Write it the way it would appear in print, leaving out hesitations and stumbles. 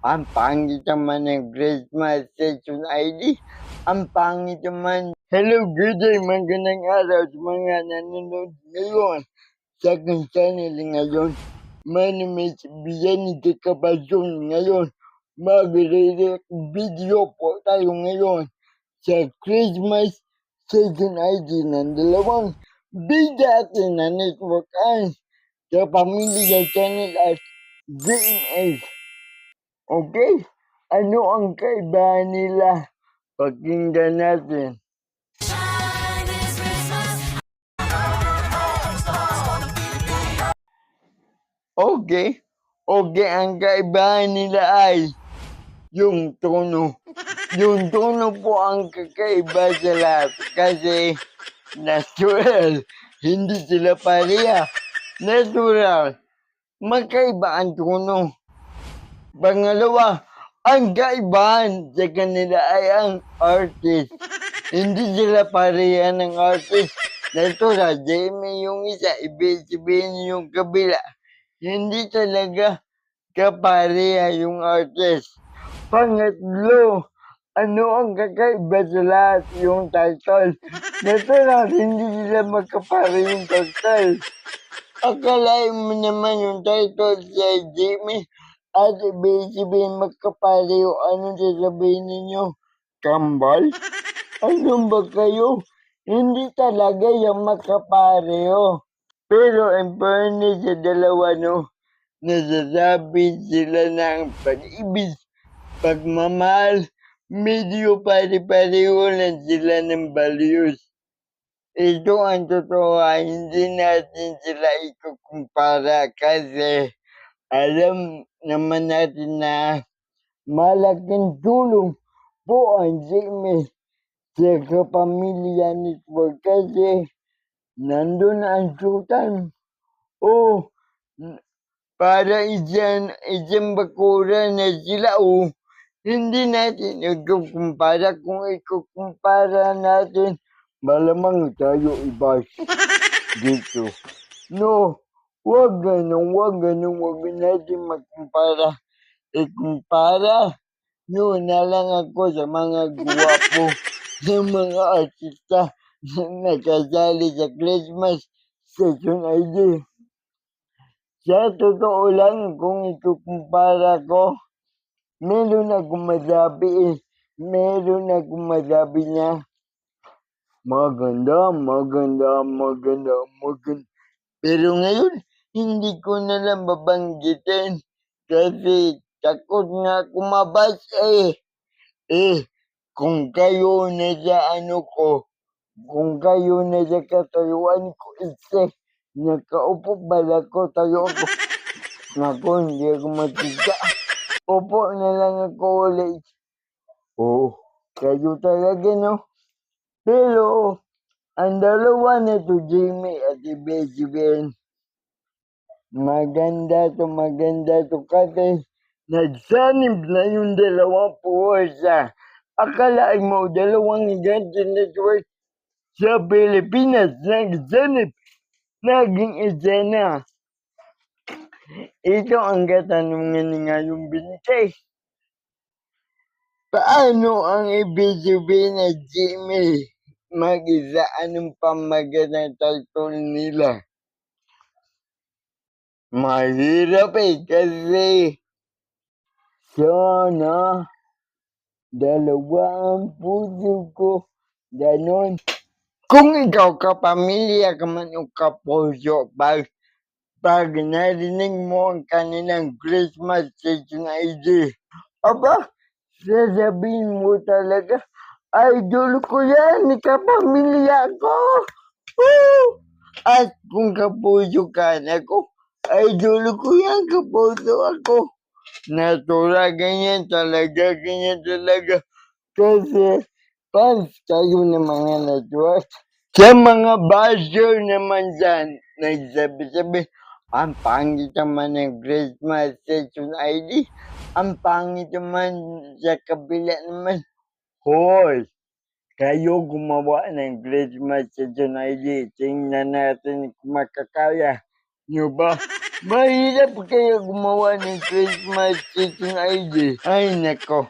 Ang pangit naman ng Christmas Station ID. Ang pangit naman. Hello, good day, magandang araw sa mga nanonood ngayon sa aking channel ngayon. My name is Vianney de Cabazon ngayon. Magre-react video po tayo ngayon sa Christmas Station ID ng dalawang bida atin na network ang Kapamilya Channel at GMS. Okay? Ano ang kaibahan nila? Pakinggan natin. Okay? Okay, ang kaibahan nila ay yung tono. Yung tono po ang kakaiba sa lahat kasi natural. Hindi sila pareha. Natural. Magkaiba ang tono. Pangalawa, ang kaibahan sa kanila ay ang artist. Hindi sila pareha ng artist. Natural, Jamie yung isa, ibig yung kabila. Hindi talaga kapareha yung artist. Pangatlo, ano ang kakaiba sa lahat? Yung title. Natural, hindi sila magkapare yung title. Akalain mo naman yung title sa Jamie at ibig magkapareho. Ano sasabihin ninyo? Kambal? Ano ba kayo? Hindi talaga yung magkapareho. Pero in fairness sa dalawa, no, nasasabi sila ng pag-ibig, pagmamahal, medyo pare-pareho lang sila ng values. Ito ang totoo, hindi natin sila ikukumpara kasi alam naman natin na malaking tulong po ang GMA sa Kapamilya Network kasi nandun ang sultan. Para isang bakura na sila hindi natin ikukumpara. Kung ikukumpara natin, malamang tayo iba dito. No, wag natin magkumpara. Ikumpara nyo na lang ako sa mga guwapo ng mga artista na nakasali sa Christmas Station ID. Sa totoo lang, kung ikukumpara ko, meron akong masabi niya, maganda. Pero ngayon, hindi ko na lang babanggitin kasi takot nga kumabas kung kayo na sa kung kayo na sa katayuan ko, nakaupo bala ko, tayo ako. Naku, hindi ako matiga. Upo na lang ako ulit. Kayo talaga, no? Pero, ang dalawa na to, Jamie at Ibesiben, maganda to kasi nagsanib na yung dalawang puwersa. Akalain mo, dalawang ganti network sa Pilipinas nagsanib, naging isa na. Ito ang katanungan ni ngayong binigay. Paano ang ibig sabihin na Jamie mag-isa? Anong pamagat ng title nila? Mahirap kasi sana dalawa ang puso ko. Ganon. Kung ikaw kapamilya ka man o kapuso, pag narinig mo ang kanilang Christmas Station ID, aba, sasabihin mo talaga, idol ko yan, kapamilya ko. Woo! At kung kapuso ka, naku, idol ko yan, kapuso ako. Natural, ganyan talaga. Kasi fans kayo ng mga network. Sa mga basher naman dyan, nagsabi-sabi, ang pangit naman ng Christmas Station ID. Ang pangit naman sa kabila naman. Hoy, kayo gumawa ng Christmas Station ID. Tingnan natin kung makakaya nyo ba Mahirap kaya gumawa ng Christmas season ID. Ay, nako.